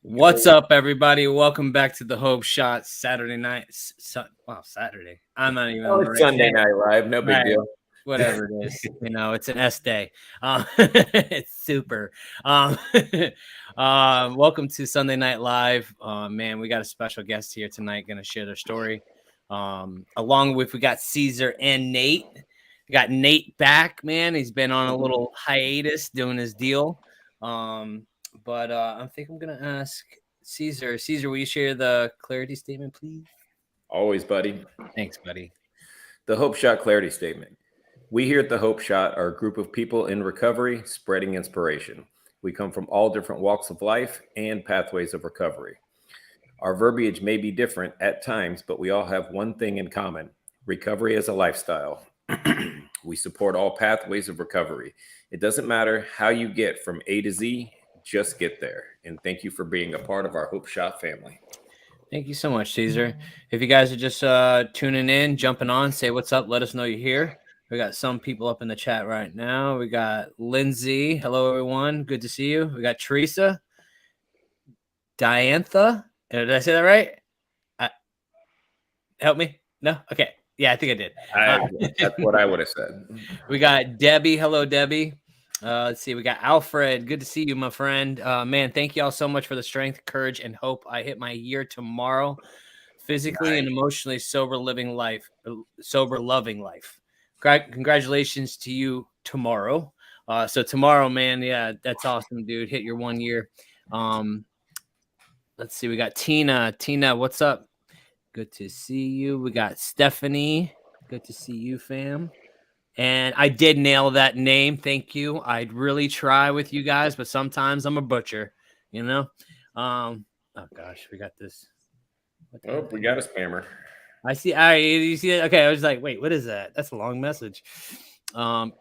What's up, everybody? Welcome back to the Hope Shot Saturday night. Saturday. I'm not even on the It's right Sunday day. Night Live. No big Right. deal. Whatever it is, it's an S day. It's super. Um, welcome to Sunday Night Live. Man, we got a special guest here tonight, going to share their story. Along with we got Caesar and Nate. We got Nate back, man. He's been on a little hiatus doing his deal. But I think I'm gonna ask Caesar. Caesar, will you share the clarity statement, please? Always, buddy. Thanks, buddy. The Hope Shot Clarity Statement. We here at the Hope Shot are a group of people in recovery spreading inspiration. We come from all different walks of life and pathways of recovery. Our verbiage may be different at times, but we all have one thing in common: recovery as a lifestyle. We support all pathways of recovery. It doesn't matter how you get from A to Z, just get there. And thank you for being a part of our Hope Shot family. Thank you so much, Caesar. If you guys are just tuning in, jumping on, say what's up. Let us know you're here. We got some people up in the chat right now. We got Lindsay. Hello, everyone. Good to see you. We got Teresa. Diantha. Did I say that right? Help me? No? Okay. Yeah, I think I did. That's what I would have said. We got Debbie. Hello, Debbie. Let's see. We got Alfred. Good to see you, my friend. Man, thank you all so much for the strength, courage, and hope. I hit my year tomorrow, physically and emotionally sober, loving life. Congratulations to you tomorrow. So tomorrow, man, yeah, that's awesome, dude. Hit your 1 year. Let's see. We got Tina. Tina, what's up? Good to see you. We got Stephanie. Good to see you, fam. And I did nail that name. Thank you. I'd really try with you guys, but sometimes I'm a butcher, Oh gosh, we got this. Oh, we got a spammer. I see. You see it? Okay, I was like, wait, what is that? That's a long message. Let's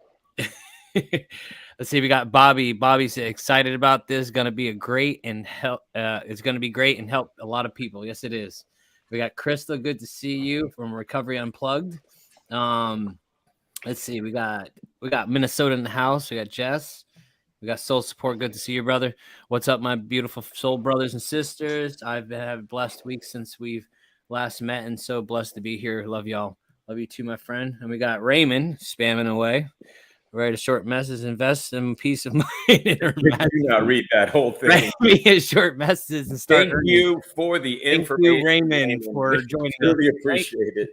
see. We got Bobby. Bobby's excited about this. Going to be a great and help. It's going to be great and help a lot of people. Yes, it is. We got Crystal. Good to see you from Recovery Unplugged. Let's see. We got Minnesota in the house. We got Jess. We got Soul Support. Good to see you, brother. What's up, my beautiful soul brothers and sisters? I've had a blessed week since we've last met, and so blessed to be here. Love y'all. Love you too, my friend. And we got Raymond spamming away. Write a short message, invest in peace of mind. Do not read that whole thing. Write me a short message and start. Thank you for the information. Thank you, Raymond, for joining us. Really appreciate it.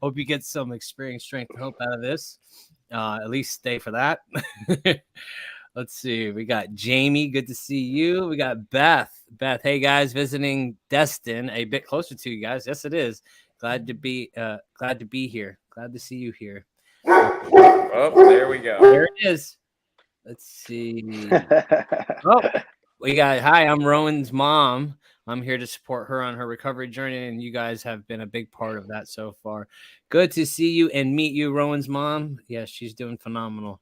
Hope you get some experience, strength, and hope out of this. At least stay for that. Let's see. We got Jamie. Good to see you. We got Beth. Beth, hey guys, visiting Destin, a bit closer to you guys. Yes, it is. Glad to be here. Glad to see you here. Oh, there we go. There it is. Let's see. Oh, we got. Hi, I'm Rowan's mom. I'm here to support her on her recovery journey, and you guys have been a big part of that so far. Good to see you and meet you, Rowan's mom. Yes, she's doing phenomenal.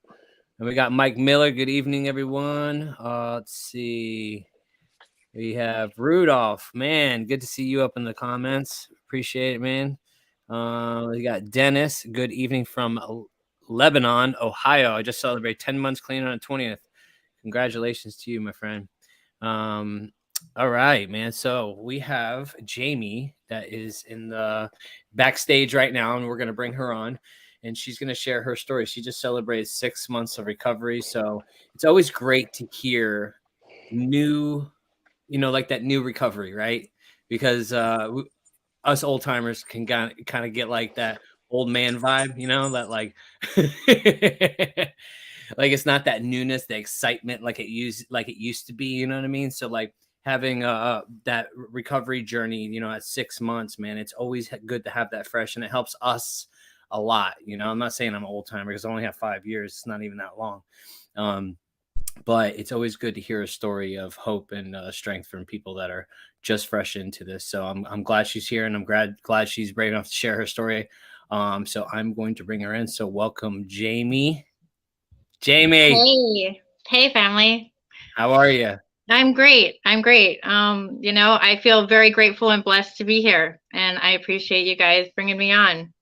And we got Mike Miller. Good evening, everyone. Let's see. We have Rudolph. Man, good to see you up in the comments. Appreciate it, man. We got Dennis. Good evening from Lebanon, Ohio. I just celebrated 10 months clean on the 20th. Congratulations to you, my friend. All right, man. So we have Jamie that is in the backstage right now, and we're going to bring her on, and she's going to share her story. She just celebrated 6 months of recovery. So it's always great to hear new, like that new recovery, right? Because us old timers can kind of get like that old man vibe, that like, like it's not that newness, the excitement like it used to be, you know what I mean? So like, having that recovery journey, at 6 months, man, it's always good to have that fresh, and it helps us a lot. I'm not saying I'm an old timer because I only have 5 years. It's not even that long. But it's always good to hear a story of hope and strength from people that are just fresh into this. So I'm glad she's here, and I'm glad she's brave enough to share her story. So I'm going to bring her in. So welcome, Jamie. Hey family. How are you? I'm great. I feel very grateful and blessed to be here, and I appreciate you guys bringing me on.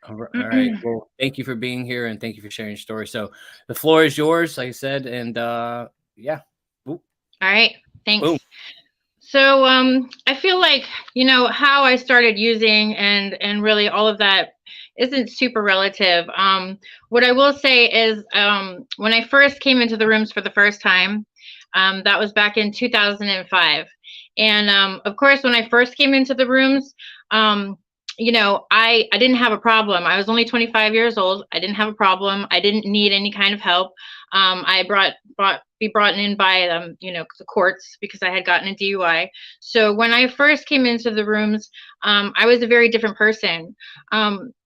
All right. Well, thank you for being here, and thank you for sharing your story. So the floor is yours, like I said, and yeah. All right. Thanks. Boom. So I feel like, you know, how I started using and really all of that isn't super relative. What I will say is when I first came into the rooms for the first time, that was back in 2005. And of course, when I first came into the rooms, you know, I didn't have a problem. I was only 25 years old. I didn't have a problem. I didn't need any kind of help. I be brought in by you know, the courts because I had gotten a DUI. So when I first came into the rooms, I was a very different person.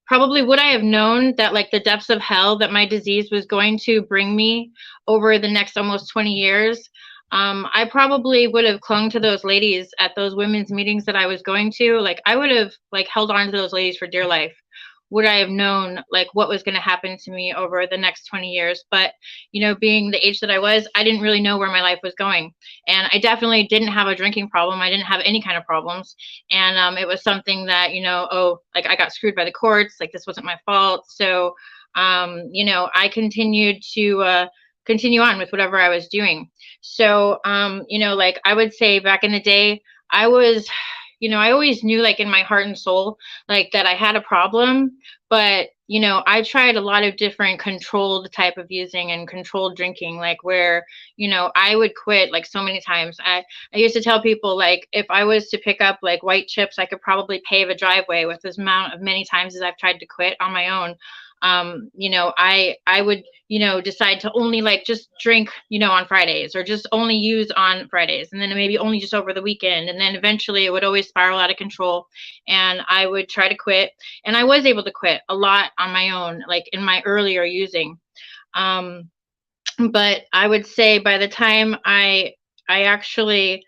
Probably would I have known that like the depths of hell that my disease was going to bring me over the next almost 20 years, I probably would have clung to those ladies at those women's meetings that I was going to. Like I would have like held on to those ladies for dear life. Would I have known like what was going to happen to me over the next 20 years? But, you know, being the age that I was, I didn't really know where my life was going. And I definitely didn't have a drinking problem. I didn't have any kind of problems. And it was something that, you know, oh, like I got screwed by the courts, like this wasn't my fault. So, you know, I continued to continue on with whatever I was doing. So, you know, like I would say back in the day, I was, you know, I always knew like in my heart and soul, like that I had a problem, but you know, I tried a lot of different controlled type of using and controlled drinking, like where, you know, I would quit like so many times. I used to tell people like if I was to pick up like white chips, I could probably pave a driveway with this amount of many times as I've tried to quit on my own. You know, I would, you know, decide to only like just drink, you know, on Fridays or just only use on Fridays and then maybe only just over the weekend. And then eventually it would always spiral out of control and I would try to quit. And I was able to quit a lot on my own, like in my earlier using. But I would say by the time I actually,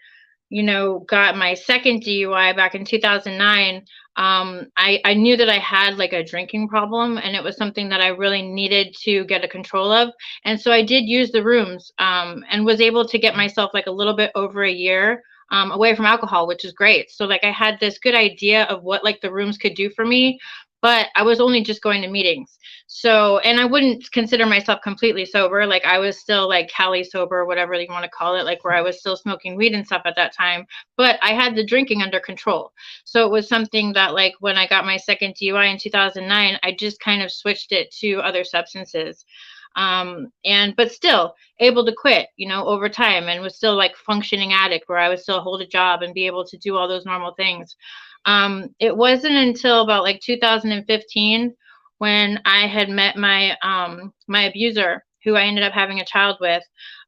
you know, got my second DUI back in 2009, I knew that I had like a drinking problem and it was something that I really needed to get a control of. And so I did use the rooms and was able to get myself like a little bit over a year away from alcohol, which is great. So like I had this good idea of what like the rooms could do for me, but I was only just going to meetings. So, and I wouldn't consider myself completely sober. Like I was still like Cali sober, whatever you want to call it, like where I was still smoking weed and stuff at that time, but I had the drinking under control. So it was something that like when I got my second DUI in 2009, I just kind of switched it to other substances. But still able to quit, you know, over time and was still like functioning addict where I would still hold a job and be able to do all those normal things. It wasn't until about like 2015 when I had met my my abuser, who I ended up having a child with,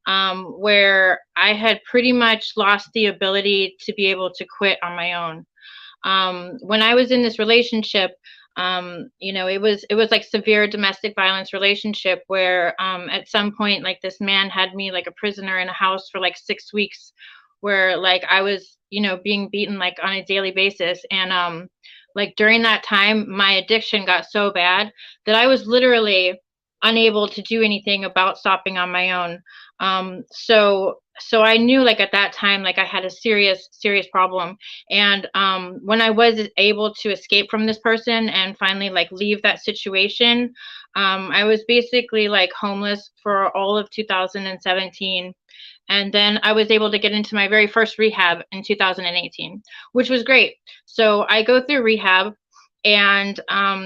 where I had pretty much lost the ability to be able to quit on my own. When I was in this relationship, you know, it was like severe domestic violence relationship where at some point like this man had me like a prisoner in a house for like 6 weeks where like I was, you know, being beaten like on a daily basis. And like during that time, my addiction got so bad that I was literally unable to do anything about stopping on my own. So I knew like at that time, like I had a serious problem. And when I was able to escape from this person and finally like leave that situation, I was basically like homeless for all of 2017. And then I was able to get into my very first rehab in 2018, which was great. So I go through rehab and,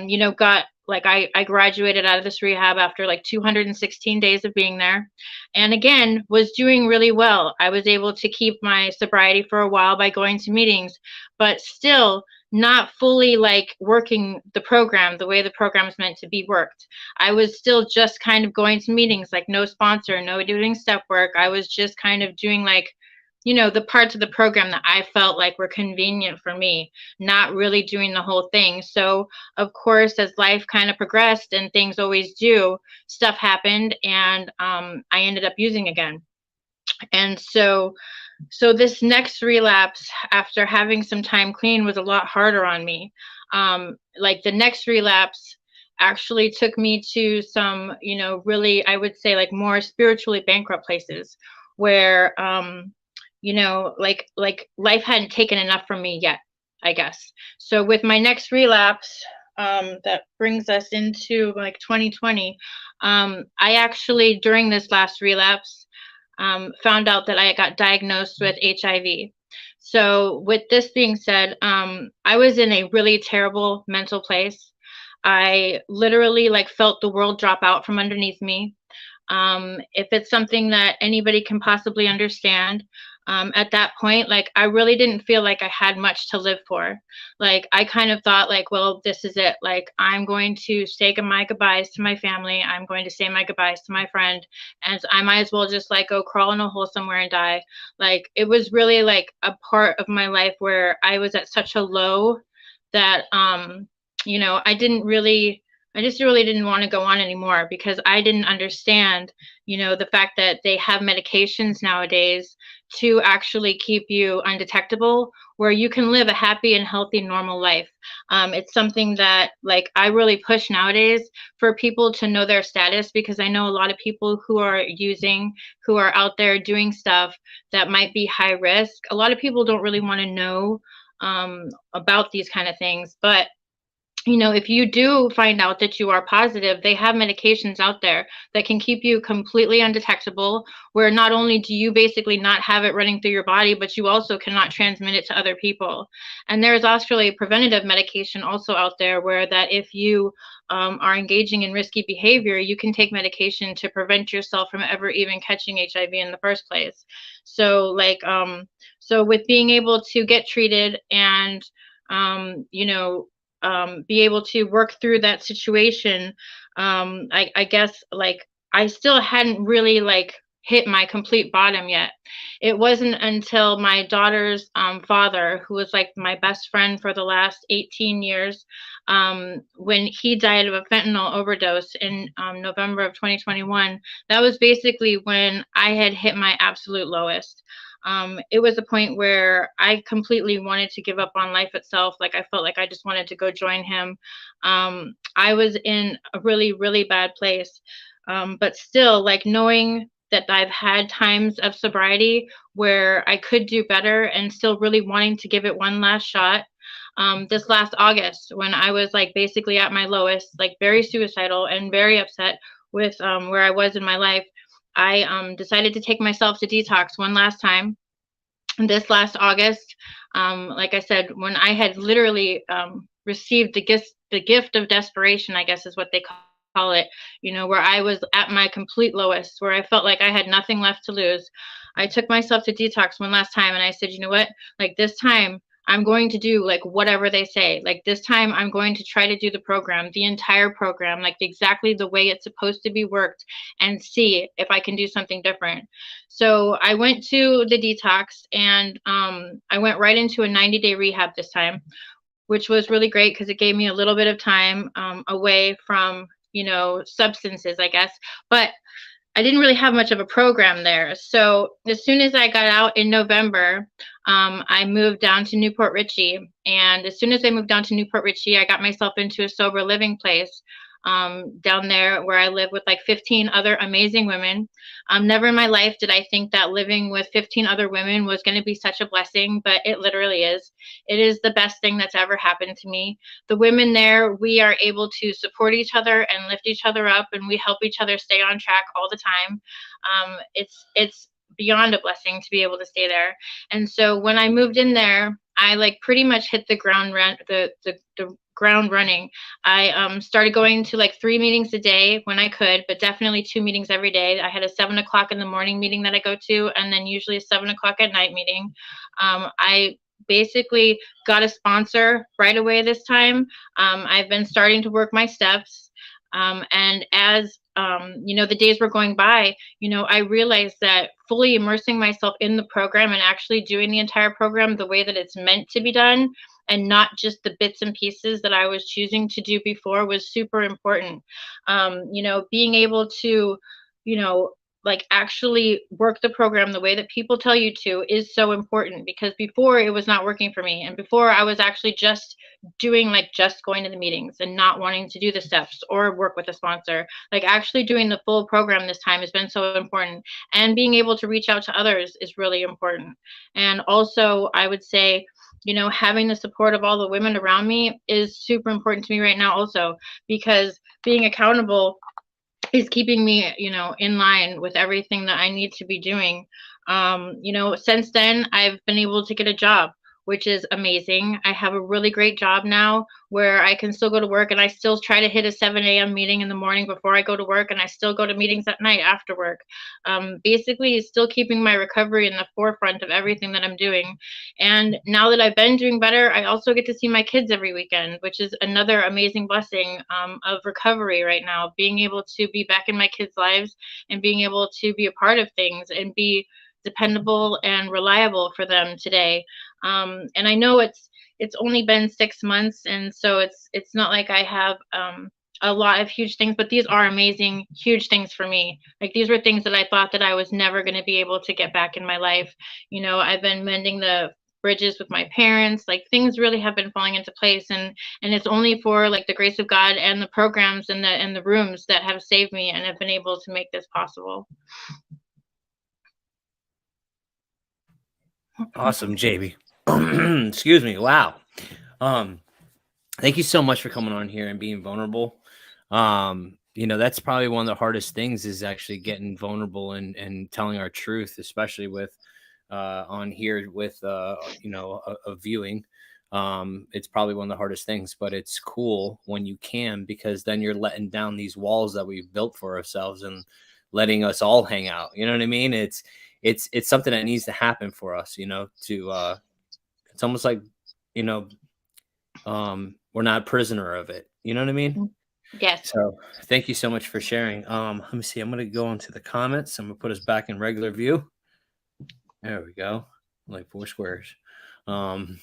you know, got like I graduated out of this rehab after like 216 days of being there. And again, was doing really well. I was able to keep my sobriety for a while by going to meetings, but still not fully like working the program the way the program is meant to be worked. I was still just kind of going to meetings, like no sponsor, no doing step work. I was just kind of doing like, you know, the parts of the program that I felt like were convenient for me, not really doing the whole thing. So of course, as life kind of progressed and things always do, stuff happened and I ended up using again. And so this next relapse after having some time clean was a lot harder on me. Like the next relapse actually took me to some, you know, really, I would say like more spiritually bankrupt places where, you know, like life hadn't taken enough from me yet, I guess. So with my next relapse, that brings us into like 2020, I actually, during this last relapse, found out that I got diagnosed with HIV. So with this being said, I was in a really terrible mental place. I literally like felt the world drop out from underneath me. If it's something that anybody can possibly understand, at that point, like I really didn't feel like I had much to live for. Like I kind of thought like, well, this is it. Like I'm going to say my goodbyes to my family. I'm going to say my goodbyes to my friend, and I might as well just like go crawl in a hole somewhere and die. Like it was really like a part of my life where I was at such a low that I just really didn't want to go on anymore because I didn't understand, the fact that they have medications nowadays to actually keep you undetectable, where you can live a happy and healthy, normal life. It's something that, like, I really push nowadays for people to know their status, because I know a lot of people who are who are out there doing stuff that might be high risk. A lot of people don't really want to know about these kind of things, but if you do find out that you are positive, they have medications out there that can keep you completely undetectable, where not only do you basically not have it running through your body, but you also cannot transmit it to other people. And there's actually preventative medication also out there, where that if you are engaging in risky behavior, you can take medication to prevent yourself from ever even catching HIV in the first place. So so with being able to get treated and be able to work through that situation, I guess like I still hadn't really like hit my complete bottom yet. It wasn't until my daughter's father, who was like my best friend for the last 18 years, when he died of a fentanyl overdose in November of 2021, that was basically when I had hit my absolute lowest. It was a point where I completely wanted to give up on life itself. Like I felt like I just wanted to go join him. I was in a really, really bad place. But still, like knowing that I've had times of sobriety where I could do better and still really wanting to give it one last shot. This last August, when I was like basically at my lowest, like very suicidal and very upset with where I was in my life, I decided to take myself to detox one last time. This last August, like I said, when I had literally received the gift of desperation, I guess is what they call it, where I was at my complete lowest, where I felt like I had nothing left to lose. I took myself to detox one last time and I said, you know what, like this time I'm going to do like whatever they say. Like this time I'm going to try to do the program, the entire program, like exactly the way it's supposed to be worked, and see if I can do something different. So I went to the detox, and I went right into a 90-day rehab this time, which was really great because it gave me a little bit of time away from, substances, I guess. But I didn't really have much of a program there. So as soon as I got out in November, I moved down to Newport Richey. And as soon as I moved down to Newport Richey, I got myself into a sober living place down there, where I live with like 15 other amazing women. Never in my life did I think that living with 15 other women was going to be such a blessing, but it literally is. It is the best thing that's ever happened to me. The women there, we are able to support each other and lift each other up, and we help each other stay on track all the time. It's beyond a blessing to be able to stay there. And so when I moved in there, I like pretty much hit the ground ground running. I started going to like 3 meetings a day when I could, but definitely 2 meetings every day. I had a 7:00 in the morning meeting that I go to, and then usually a 7:00 at night meeting. I basically got a sponsor right away this time. I've been starting to work my steps. And as the days were going by, I realized that fully immersing myself in the program and actually doing the entire program the way that it's meant to be done, and not just the bits and pieces that I was choosing to do before, was super important. Being able to, like actually work the program the way that people tell you to is so important, because before it was not working for me. And before I was actually just doing like just going to the meetings and not wanting to do the steps or work with a sponsor. Like actually doing the full program this time has been so important. And being able to reach out to others is really important. And also I would say, having the support of all the women around me is super important to me right now also, because being accountable is keeping me, in line with everything that I need to be doing. Since then, I've been able to get a job, which is amazing. I have a really great job now where I can still go to work, and I still try to hit a 7 a.m. meeting in the morning before I go to work, and I still go to meetings at night after work. Basically, it's still keeping my recovery in the forefront of everything that I'm doing. And now that I've been doing better, I also get to see my kids every weekend, which is another amazing blessing of recovery right now. Being able to be back in my kids' lives and being able to be a part of things and be dependable and reliable for them today. And I know it's only been 6 months, and so it's not like I have a lot of huge things, but these are amazing, huge things for me. Like, these were things that I thought that I was never going to be able to get back in my life. I've been mending the bridges with my parents. Like, things really have been falling into place, and it's only for like the grace of God and the programs and the rooms that have saved me and have been able to make this possible. Awesome, JB. Excuse me. Wow. Thank you so much for coming on here and being vulnerable. That's probably one of the hardest things, is actually getting vulnerable and telling our truth, especially with on here with a viewing. It's probably one of the hardest things, but it's cool when you can, because then you're letting down these walls that we've built for ourselves and letting us all hang out. You know what I mean? It's something that needs to happen for us, to it's almost like, we're not a prisoner of it. You know what I mean? Yes. So thank you so much for sharing. Let me see. I'm going to go into the comments. I'm going to put us back in regular view. There we go. Like 4 squares. Let's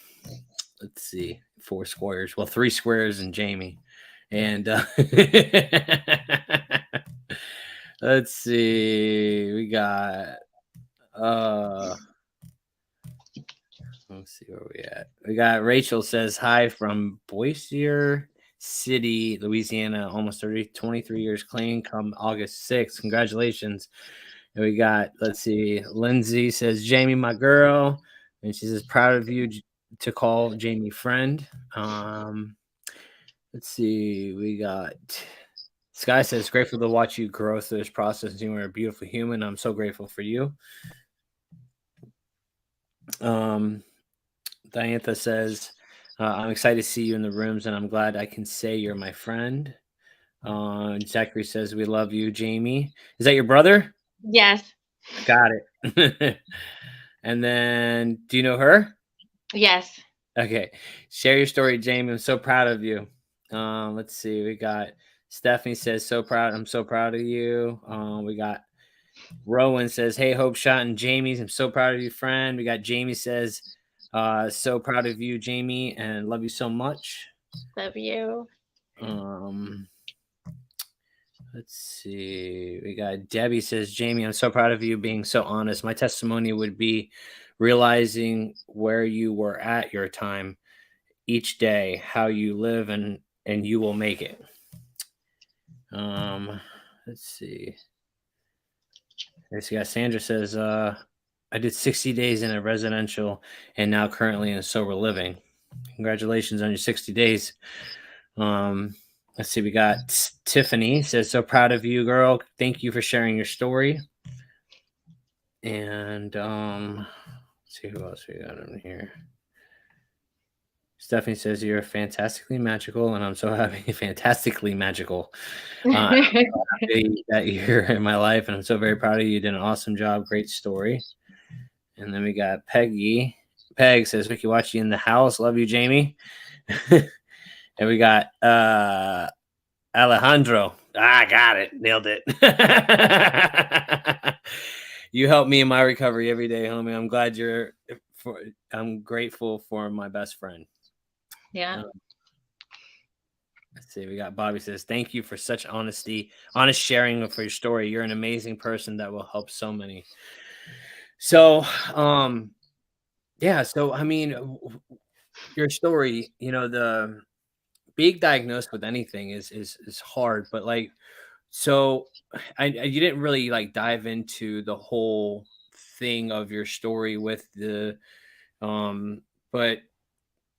see. 4 squares. Well, 3 squares and Jamie. And let's see. We got let's see where we at. We got Rachel says hi from Bossier City, Louisiana, almost 23 years clean, come August 6th. Congratulations. And we got, let's see, Lindsay says, Jamie, my girl. And she says, proud of you to call Jamie friend. Let's see, we got Sky says, grateful to watch you grow through this process. You are a beautiful human. I'm so grateful for you. Diantha says, I'm excited to see you in the rooms, and I'm glad I can say you're my friend. Zachary says, we love you, Jamie. Is that your brother? Yes. Got it. And then, do you know her? Yes. Okay. Share your story, Jamie. I'm so proud of you. Let's see. We got Stephanie says, so proud. I'm so proud of you. We got Rowan says, hey, Hope Shot and Jamie, I'm so proud of you, friend. We got Jamie says, so proud of you, Jamie, and love you so much. Love you. Let's see. We got Debbie says, Jamie, I'm so proud of you being so honest. My testimony would be realizing where you were at your time each day, how you live, and you will make it. Let's see. Sandra says, I did 60 days in a residential and now currently in sober living. Congratulations on your 60 days. Let's see. We got Tiffany says, so proud of you, girl. Thank you for sharing your story. And let's see who else we got in here. Stephanie says, you're fantastically magical, and I'm so happy. Fantastically magical. Happy that you're in my life, and I'm so very proud of you. You did an awesome job. Great story. And then we got Peggy. Peg says, Vicky, watch you in the house. Love you, Jamie. And we got Alejandro. I got it. Nailed it. You help me in my recovery every day, homie. I'm glad I'm grateful for my best friend. Yeah. Let's see. We got Bobby says, thank you for such honest sharing for your story. You're an amazing person that will help so many. So, yeah. So, I mean, your story, the being diagnosed with anything is hard, but like, so you didn't really like dive into the whole thing of your story with the, but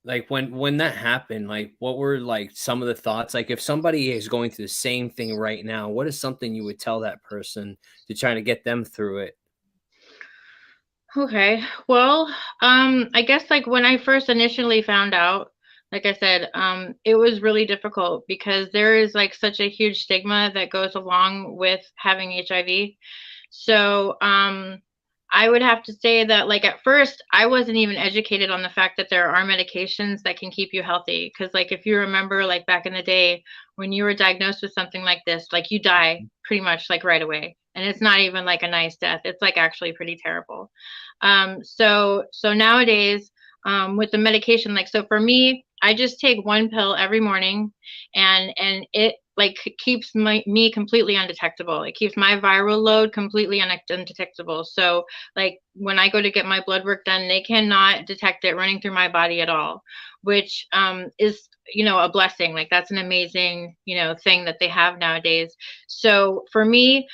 like when that happened, like what were like some of the thoughts? Like if somebody is going through the same thing right now, what is something you would tell that person to try to get them through it? Okay. Well, I guess like when I first initially found out, like I said, it was really difficult because there is like such a huge stigma that goes along with having HIV. So, I would have to say that like at first I wasn't even educated on the fact that there are medications that can keep you healthy. Because like if you remember like back in the day when you were diagnosed with something like this, like you die pretty much like right away. And it's not even like a nice death. It's like actually pretty terrible. So nowadays, with the medication, like so for me, I just take one pill every morning, and it like keeps me completely undetectable. It keeps my viral load completely undetectable. So like when I go to get my blood work done, they cannot detect it running through my body at all, which is a blessing. Like that's an amazing thing that they have nowadays. So for me,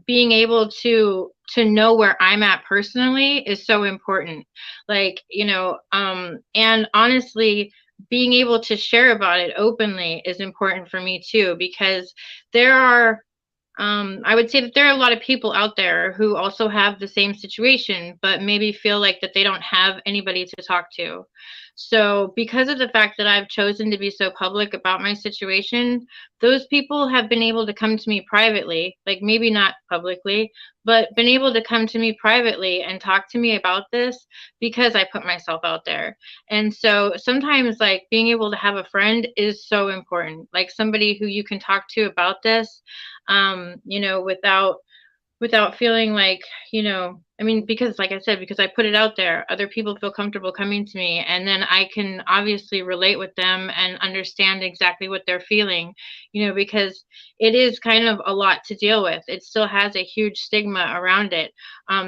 being able to know where I'm at personally is so important. Like, and honestly, being able to share about it openly is important for me too, because there are I would say that there are a lot of people out there who also have the same situation, but maybe feel like that they don't have anybody to talk to. So, because of the fact that I've chosen to be so public about my situation, those people have been able to come to me privately, like maybe not publicly, but been able to come to me privately and talk to me about this because I put myself out there. And so sometimes, like, being able to have a friend is so important, like somebody who you can talk to about this, without feeling like, I mean, because like I said, because I put it out there, other people feel comfortable coming to me, and then I can obviously relate with them and understand exactly what they're feeling, because it is kind of a lot to deal with. It still has a huge stigma around it.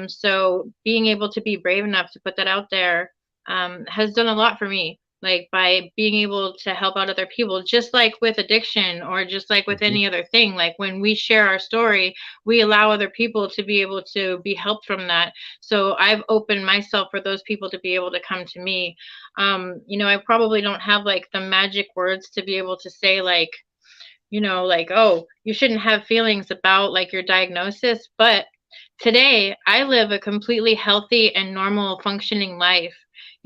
So being able to be brave enough to put that out there has done a lot for me, like by being able to help out other people, just like with addiction or just like with Mhm. any other thing. Like when we share our story, we allow other people to be able to be helped from that. So I've opened myself for those people to be able to come to me. I probably don't have like the magic words to be able to say like, like, oh, you shouldn't have feelings about like your diagnosis, but today I live a completely healthy and normal functioning life.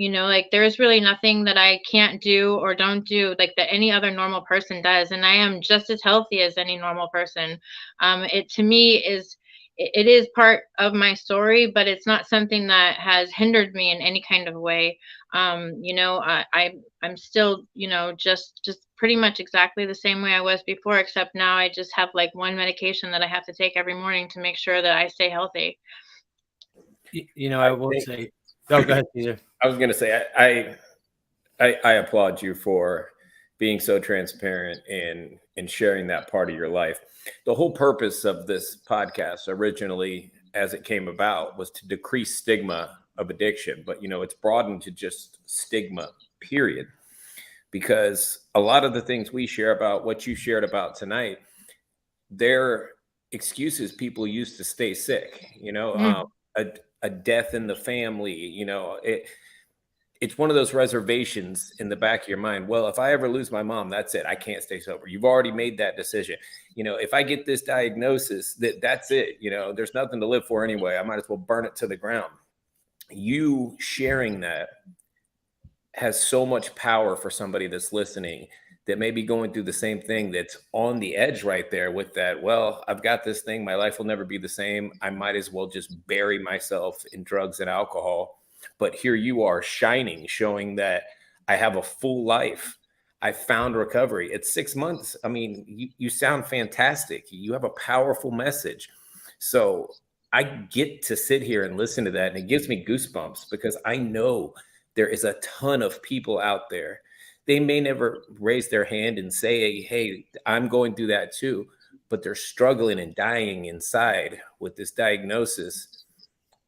Like there's really nothing that I can't do or don't do like that any other normal person does. And I am just as healthy as any normal person. It to me is it is part of my story, but it's not something that has hindered me in any kind of way. I'm still, just pretty much exactly the same way I was before, except now I just have like one medication that I have to take every morning to make sure that I stay healthy. I I will think say, oh, go ahead, Caesar. I was going to say I applaud you for being so transparent and sharing that part of your life. The whole purpose of this podcast originally, as it came about, was to decrease stigma of addiction, but it's broadened to just stigma, period. Because a lot of the things we share about what you shared about tonight, they're excuses people use to stay sick. Mm. A death in the family. It's one of those reservations in the back of your mind. Well, if I ever lose my mom, that's it. I can't stay sober. You've already made that decision. If I get this diagnosis, that's it. There's nothing to live for anyway. I might as well burn it to the ground. You sharing that has so much power for somebody that's listening that may be going through the same thing, that's on the edge right there with that. Well, I've got this thing. My life will never be the same. I might as well just bury myself in drugs and alcohol. But here you are shining, showing that I have a full life. I found recovery. It's 6 months. I mean, you sound fantastic. You have a powerful message. So I get to sit here and listen to that, and it gives me goosebumps because I know there is a ton of people out there. They may never raise their hand and say, hey, I'm going through that too, but they're struggling and dying inside with this diagnosis.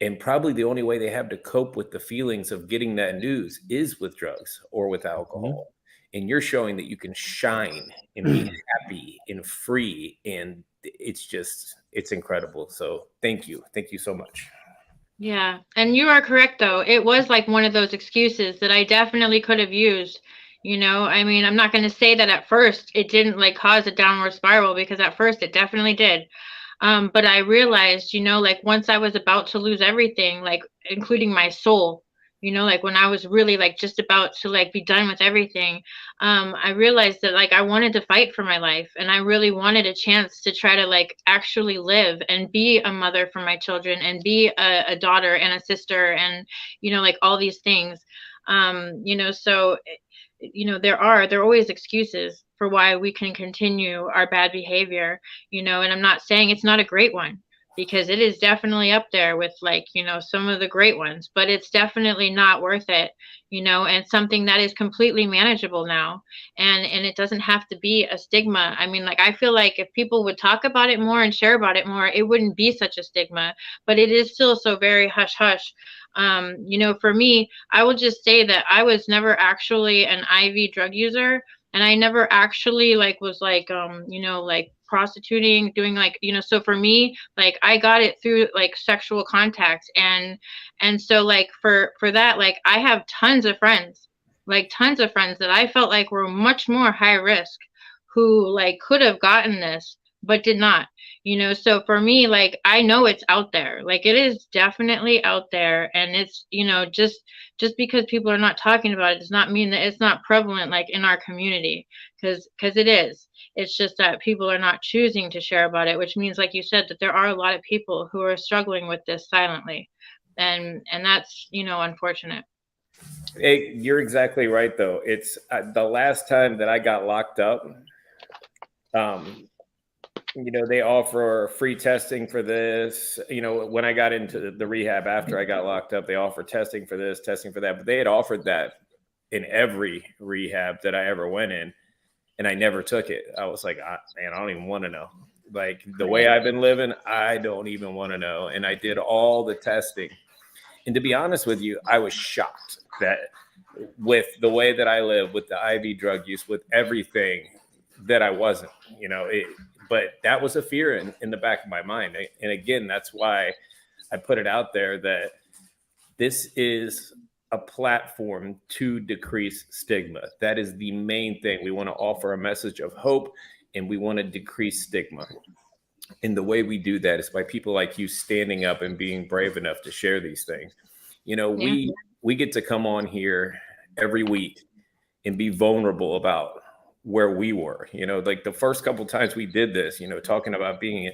And probably the only way they have to cope with the feelings of getting that news is with drugs or with alcohol. And you're showing that you can shine and be happy and free. And it's incredible. So thank you. Thank you so much. Yeah. And you are correct though. It was like one of those excuses that I definitely could have used. I mean, I'm not going to say that at first it didn't like cause a downward spiral, because at first it definitely did. But I realized, like once I was about to lose everything, like including my soul, like when I was really like just about to like be done with everything, I realized that like I wanted to fight for my life, and I really wanted a chance to try to like actually live and be a mother for my children and be a daughter and a sister and, like all these things. So there are always excuses for why we can continue our bad behavior, and I'm not saying it's not a great one, because it is definitely up there with like, some of the great ones, but it's definitely not worth it, and something that is completely manageable now. And it doesn't have to be a stigma. I mean, like, I feel like if people would talk about it more and share about it more, it wouldn't be such a stigma, but it is still so very hush hush. For me, I will just say that I was never actually an IV drug user, and I never actually like was like like prostituting, doing like, so for me, like I got it through like sexual contact, and so like for that, like I have tons of friends, that I felt like were much more high risk, who like could have gotten this but did not. So for me, like I know it's out there, like it is definitely out there, and it's, just because people are not talking about it does not mean that it's not prevalent like in our community, because it is. It's just that people are not choosing to share about it, which means, like you said, that there are a lot of people who are struggling with this silently, and that's, unfortunate. Hey, you're exactly right, though. It's the last time that I got locked up. They offer free testing for this. When I got into the rehab after I got locked up, they offer testing for this, testing for that. But they had offered that in every rehab that I ever went in, and I never took it. I was like, man, I don't even want to know. Like the way I've been living, I don't even want to know. And I did all the testing. And to be honest with you, I was shocked that with the way that I live, with the IV drug use, with everything, that I wasn't, but that was a fear in the back of my mind. And again, that's why I put it out there that this is a platform to decrease stigma. That is the main thing. We want to offer a message of hope, and we want to decrease stigma. And the way we do that is by people like you standing up and being brave enough to share these things. We get to come on here every week and be vulnerable about where we were, like the first couple of times we did this, talking about being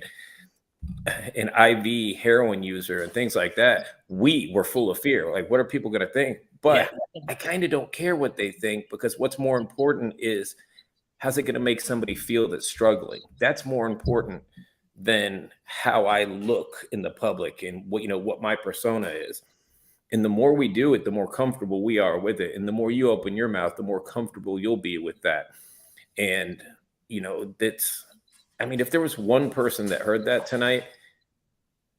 an IV heroin user and things like that. We were full of fear. Like, what are people going to think? But I kind of don't care what they think, because what's more important is, how's it going to make somebody feel that's struggling? That's more important than how I look in the public and what my persona is. And the more we do it, the more comfortable we are with it. And the more you open your mouth, the more comfortable you'll be with that. And, if there was one person that heard that tonight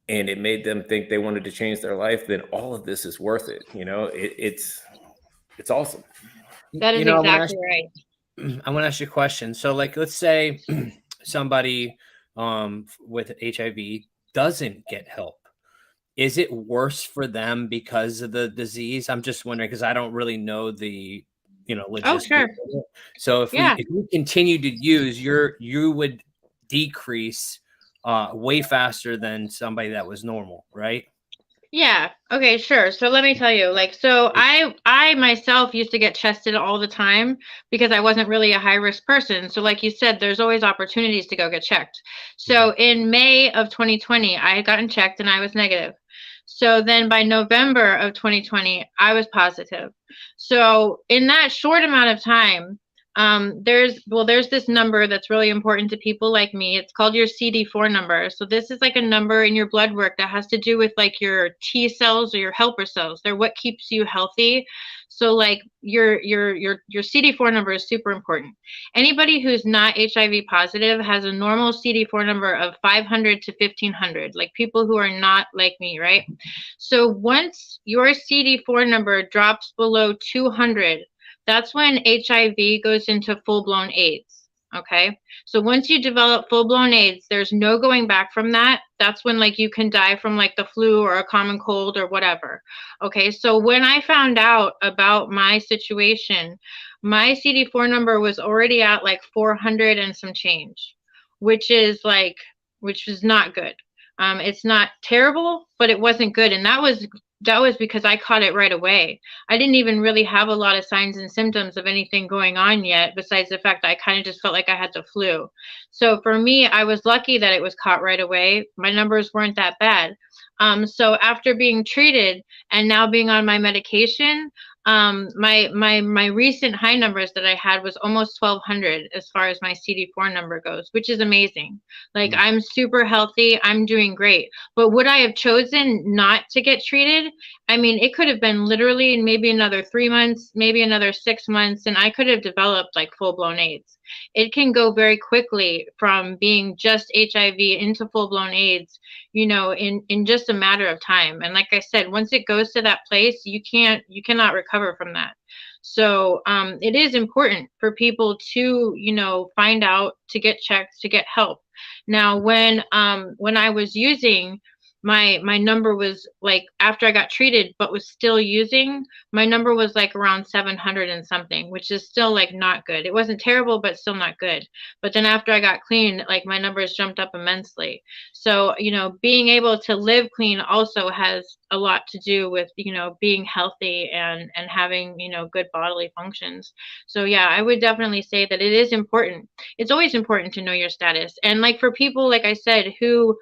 and it made them think they wanted to change their life, then all of this is worth it. It's awesome. That is exactly right. I want to ask you a question. So like, let's say somebody with HIV doesn't get help. Is it worse for them because of the disease? I'm just wondering, because I don't really know the, logistics. Oh, sure. So if we continue to use, you would decrease way faster than somebody that was normal, right? Yeah. Okay, sure. So let me tell you, like, so I myself used to get tested all the time because I wasn't really a high risk person. So like you said, there's always opportunities to go get checked. So in May of 2020, I had gotten checked and I was negative. So then by November of 2020, I was positive. So in that short amount of time, there's this number that's really important to people like me. It's called your CD4 number. So this is like a number in your blood work that has to do with like your T cells or your helper cells. They're what keeps you healthy. So like your CD4 number is super important. Anybody who's not HIV positive has a normal CD4 number of 500 to 1500, like people who are not like me, right? So once your CD4 number drops below 200, that's when HIV goes into full-blown AIDS. Okay. So once you develop full-blown AIDS, there's no going back from that. That's when like you can die from like the flu or a common cold or whatever. Okay. So when I found out about my situation, my CD4 number was already at like 400 and some change, which is not good. It's not terrible, but it wasn't good. And that was because I caught it right away. I didn't even really have a lot of signs and symptoms of anything going on yet, besides the fact that I kind of just felt like I had the flu. So for me, I was lucky that it was caught right away. My numbers weren't that bad. So after being treated and now being on my medication, my recent high numbers that I had was almost 1200 as far as my CD4 number goes, which is amazing. Like I'm super healthy, I'm doing great. But would I have chosen not to get treated? I mean, it could have been literally maybe another 3 months, maybe another 6 months, and I could have developed like full-blown AIDS. It can go very quickly from being just HIV into full-blown AIDS, you know, in just a matter of time. And like I said, once it goes to that place, you cannot recover from that. So it is important for people to, you know, find out, to get checked, to get help. Now, when I was using, my number was like, after I got treated but was still using, my number was like around 700 and something, which is still like not good. It wasn't terrible, but still not good. But then after I got clean, like my numbers jumped up immensely. So, you know, being able to live clean also has a lot to do with, you know, being healthy and having, you know, good bodily functions. So yeah, I would definitely say that it is important. It's always important to know your status. And like for people, like I said, who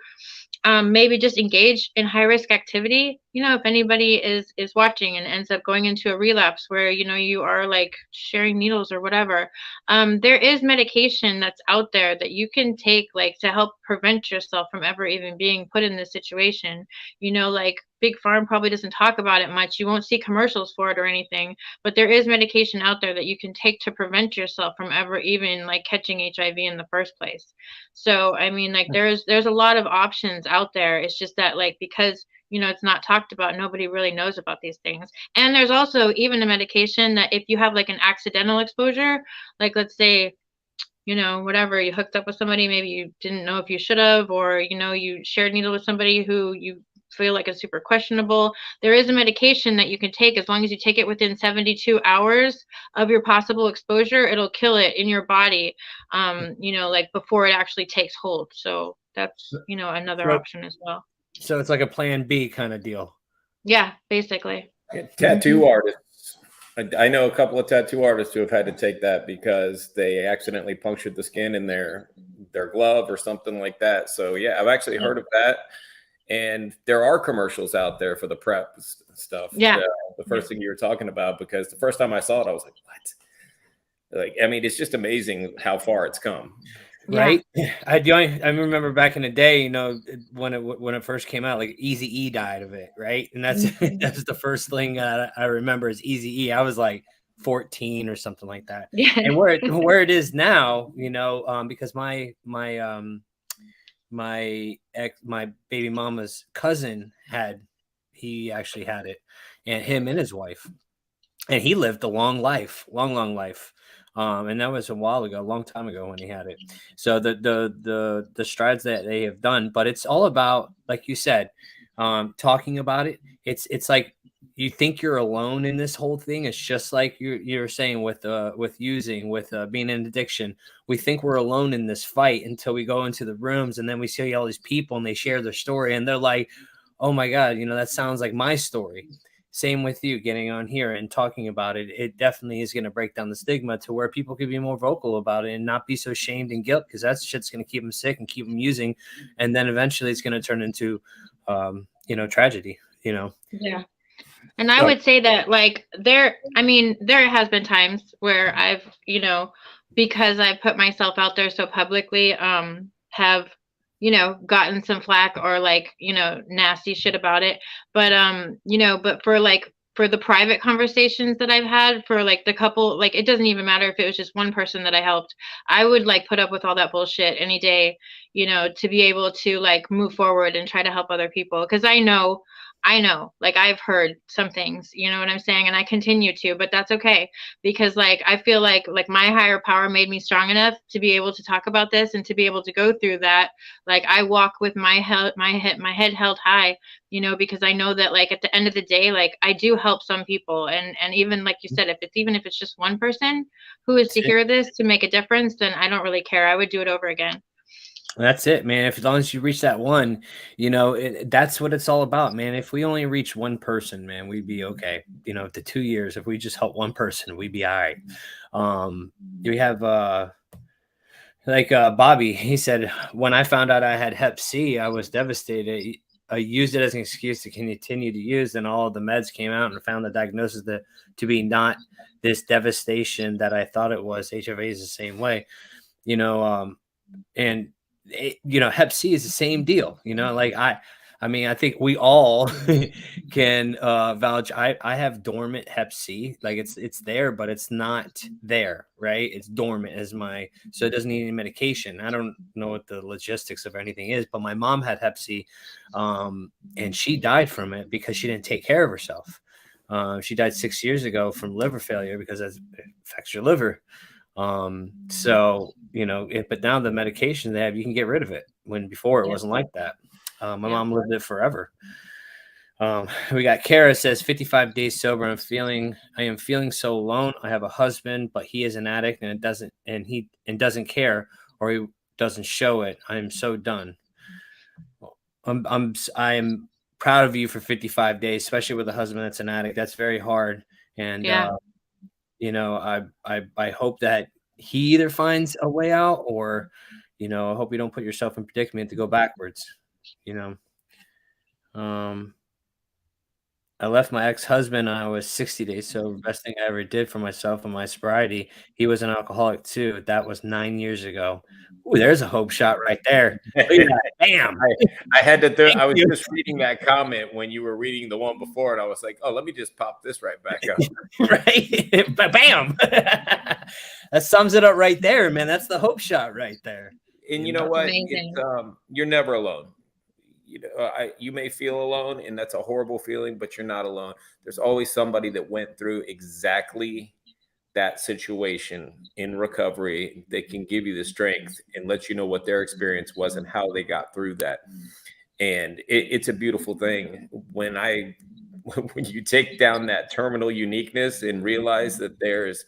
maybe just engage in high risk activity, you know, if anybody is watching and ends up going into a relapse where, you know, you are like sharing needles or whatever, there is medication that's out there that you can take like to help prevent yourself from ever even being put in this situation. You know, like Big Farm probably doesn't talk about it much. You won't see commercials for it or anything, but there is medication out there that you can take to prevent yourself from ever even like catching HIV in the first place. So I mean, like there's a lot of options out there. It's just that like, because, you know, it's not talked about, nobody really knows about these things. And there's also even a medication that if you have like an accidental exposure, like let's say, you know, whatever, you hooked up with somebody, maybe you didn't know if you should have, or, you know, you shared needle with somebody who you feel like is super questionable, there is a medication that you can take. As long as you take it within 72 hours of your possible exposure, it'll kill it in your body, you know, like before it actually takes hold. So that's, you know, another option as well. So it's like a plan B kind of deal. Yeah, basically. Tattoo artists. I know a couple of tattoo artists who have had to take that because they accidentally punctured the skin in their glove or something like that. So yeah, I've actually heard of that. And there are commercials out there for the PrEP stuff. Yeah. The first thing you were talking about, because the first time I saw it, I was like, what? Like, I mean, it's just amazing how far it's come. Right. Yeah. I remember back in the day, you know, when it first came out, like Eazy-E died of it. Right. And that's the first thing I remember is Eazy-E. I was like 14 or something like that. Yeah. And where it is now, you know, because my baby mama's cousin he actually had it, and him and his wife, and he lived a long life. And that was a while ago, a long time ago when he had it. So the strides that they have done, but it's all about, like you said, talking about it. It's like, you think you're alone in this whole thing. It's just like you're saying with using, with being in addiction. We think we're alone in this fight until we go into the rooms, and then we see all these people and they share their story, and they're like, oh my God, you know, that sounds like my story. Same with you getting on here and talking about it. It definitely is going to break down the stigma to where people can be more vocal about it and not be so shamed and guilt, because that shit's going to keep them sick and keep them using. And then eventually it's going to turn into, you know, tragedy, you know? Yeah. And I would say that like there has been times where I've, you know, because I've put myself out there so publicly, have, you know, gotten some flack or like, you know, nasty shit about it. But, you know, but for the private conversations that I've had, for like the couple, like it doesn't even matter if it was just one person that I helped, I would like put up with all that bullshit any day, you know, to be able to like move forward and try to help other people. Cause I know, I know, like I've heard some things, you know what I'm saying? And I continue to, but that's okay because like I feel like my higher power made me strong enough to be able to talk about this and to be able to go through that. Like I walk with my head held high, you know, because I know that like at the end of the day, like I do help some people. And even like you said, even if it's just one person who is to hear this to make a difference, then I don't really care. I would do it over again. That's it, man. If as long as you reach that one, you know, that's what it's all about, man. If we only reach one person, man, we'd be okay. You know, the 2 years, if we just help one person, we'd be all right. We have Bobby, he said, when I found out I had Hep C, I was devastated. I used it as an excuse to continue to use, and all of the meds came out and found the diagnosis to be not this devastation that I thought it was. HIV is the same way, you know, and you know, Hep C is the same deal, you know, like I mean, I think we all can vouch. I have dormant Hep C, like it's there, but it's not there, right? It's dormant as so it doesn't need any medication. I don't know what the logistics of anything is, but my mom had Hep C, and she died from it because she didn't take care of herself. She died 6 years ago from liver failure because it affects your liver. So, you know, but now the medication they have, you can get rid of it when before it wasn't like that. My mom lived it forever. We got Kara says 55 days sober. I am feeling so alone. I have a husband, but he is an addict and doesn't care, or he doesn't show it. I am so done. I'm proud of you for 55 days, especially with a husband that's an addict. That's very hard. And, you know, I hope that he either finds a way out, or, you know, I hope you don't put yourself in predicament to go backwards, you know. I left my ex-husband. I was 60 days sober. Best thing I ever did for myself and my sobriety. He was an alcoholic too. That was 9 years ago. Ooh, there's a hope shot right there. Bam! I had to I was just reading that comment when you were reading the one before, and I was like, oh, let me just pop this right back up. Right? Bam! That sums it up right there, man. That's the hope shot right there. And you know what? You're never alone. You know, you may feel alone, and that's a horrible feeling, but you're not alone. There's always somebody that went through exactly that situation in recovery that can give you the strength and let you know what their experience was and how they got through that. And it's a beautiful thing when you take down that terminal uniqueness and realize that there's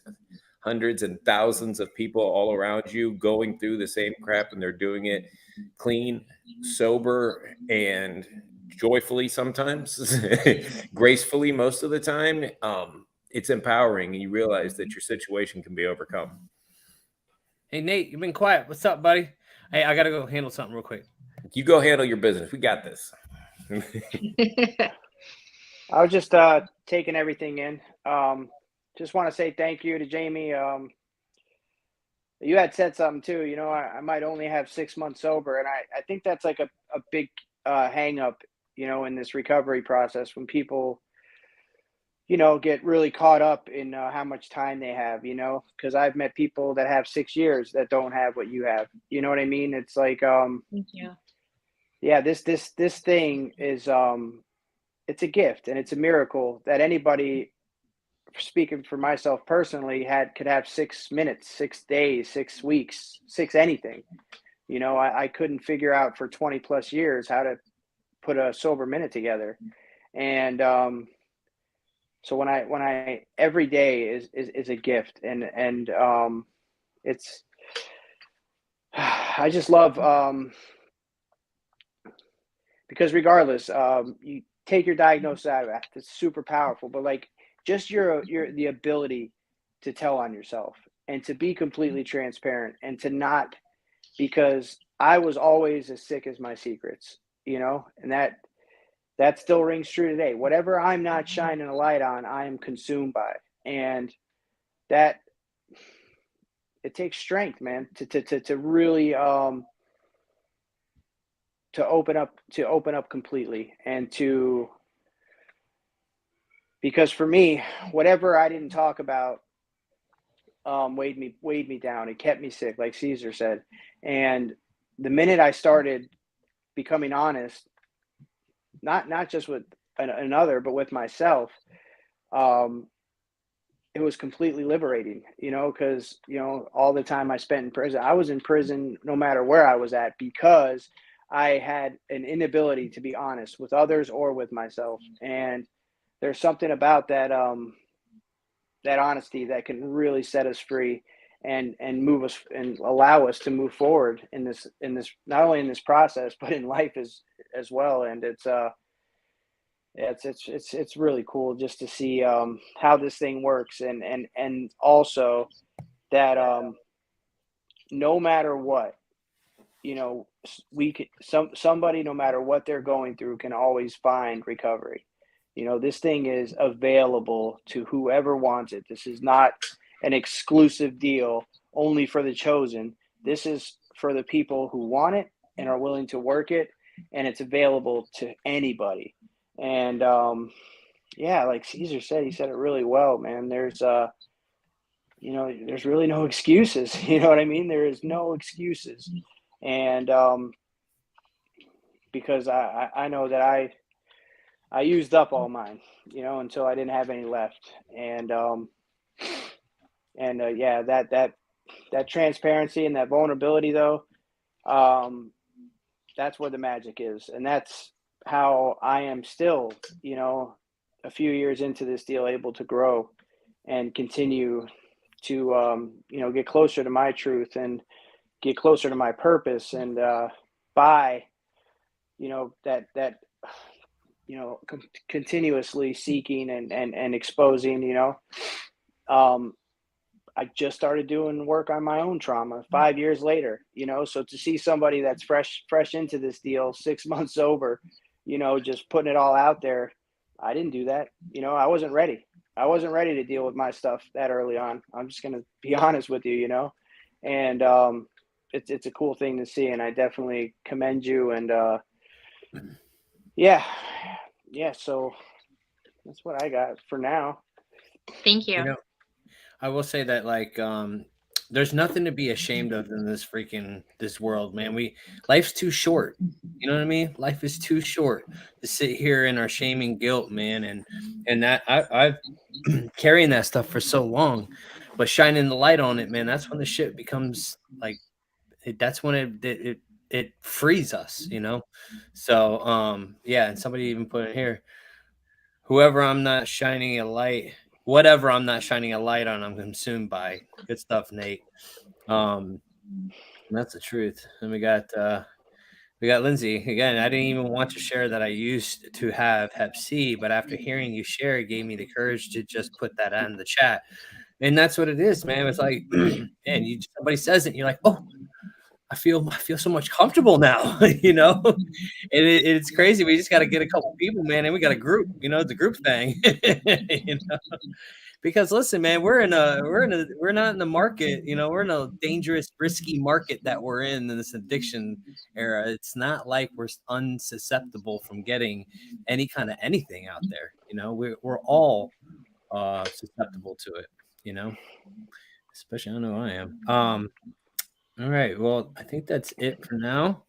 hundreds and thousands of people all around you going through the same crap, and they're doing it clean, sober, and joyfully sometimes, gracefully most of the time. It's empowering, and you realize that your situation can be overcome. Hey, Nate, you've been quiet. What's up, buddy? Hey, I got to go handle something real quick. You go handle your business. We got this. I was just taking everything in. Just want to say thank you to Jamie. You had said something too. You know, I might only have 6 months sober, and I think that's like a big hang up, you know, in this recovery process, when people, you know, get really caught up in how much time they have, you know, because I've met people that have 6 years that don't have what you have. You know what I mean? It's like, yeah, this thing is, it's a gift, and it's a miracle that anybody, speaking for myself personally, could have 6 minutes, 6 days, 6 weeks, 6 anything. You know, I couldn't figure out for 20 plus years how to put a sober minute together. And so when I every day is a gift, and it's, I just love, because regardless, you take your diagnosis out of it, it's super powerful, but like, just the ability to tell on yourself and to be completely transparent, and to not, because I was always as sick as my secrets, you know, and that still rings true today. Whatever I'm not shining a light on, I am consumed by. And that, it takes strength, man, to really to open up completely, and because for me, whatever I didn't talk about weighed me down. It kept me sick, like Caesar said. And the minute I started becoming honest, not just with another, but with myself, it was completely liberating, because, all the time I spent in prison, I was in prison no matter where I was at, because I had an inability to be honest with others or with myself. And there's something about that, that honesty that can really set us free and move us and allow us to move forward in this, not only in this process, but in life as well. And it's really cool just to see how this thing works, and also that no matter what, we can, somebody, no matter what they're going through, can always find recovery. This thing is available to whoever wants it. This is not an exclusive deal only for the chosen. This is for the people who want it and are willing to work it, and it's available to anybody. And like Caesar said, he said it really well, man. There's there's really no excuses. You know what I mean? There is no excuses. And because I know that I used up all mine, until I didn't have any left. And that transparency and that vulnerability, though, that's where the magic is. And that's how I am still, a few years into this deal, able to grow and continue to, get closer to my truth and get closer to my purpose. And by, continuously seeking and exposing, I just started doing work on my own trauma 5 years later, so to see somebody that's fresh into this deal, 6 months sober, just putting it all out there. I didn't do that. I wasn't ready. I wasn't ready to deal with my stuff that early on. I'm just going to be honest with you, and it's a cool thing to see. And I definitely commend you. And so that's what I got for now. Thank you. I will say that, like, there's nothing to be ashamed of in this world, man. Life's too short. You know what I mean? Life is too short to sit here in our shame and guilt, man. And that I've carrying that stuff for so long, but shining the light on it, man, that's when the shit becomes like, that's when it frees us, So, and somebody even put it here, whatever I'm not shining a light on, I'm consumed by. Good stuff, Nate. That's the truth. And we got Lindsay again. I didn't even want to share that I used to have Hep C, but after hearing you share, it gave me the courage to just put that in the chat. And that's what it is, man. It's like, and somebody says it, and you're like, oh, I feel so much comfortable now, it's crazy. We just got to get a couple people, man, and we got a group, it's a group thing, because listen, man, we're not in the market, we're in a dangerous, risky market that we're in this addiction era. It's not like we're unsusceptible from getting any kind of anything out there. We're all susceptible to it, especially I know I am. All right. Well, I think that's it for now.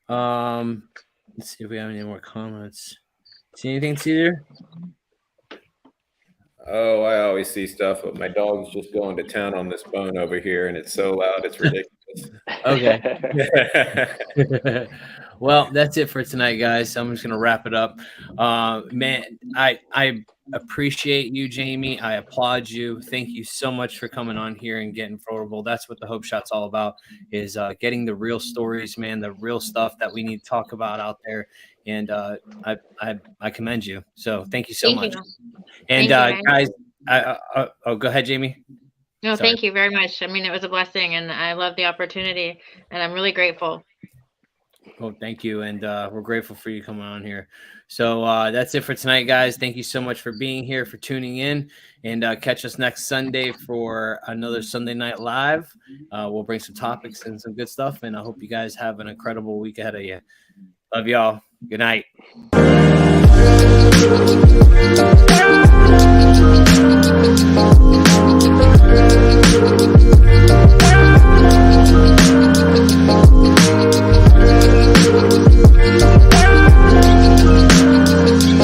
Let's see if we have any more comments. See anything, Caesar? Oh, I always see stuff, but my dog's just going to town on this bone over here, and it's so loud, it's ridiculous. Okay. Well, that's it for tonight, guys. So I'm just gonna wrap it up. Man, I appreciate you, Jamie. I applaud you. Thank you so much for coming on here and getting vulnerable. That's what the Hope Shot's all about, is getting the real stories, man, the real stuff that we need to talk about out there. And I commend you. So thank you so much. And guys, go ahead, Jamie. No, thank you very much. I mean, it was a blessing, and I love the opportunity, and I'm really grateful. Oh, thank you. And we're grateful for you coming on here. So that's it for tonight, guys. Thank you so much for being here, for tuning in, and catch us next Sunday for another Sunday Night Live. We'll bring some topics and some good stuff, and I hope you guys have an incredible week ahead of you. Love y'all. Good night.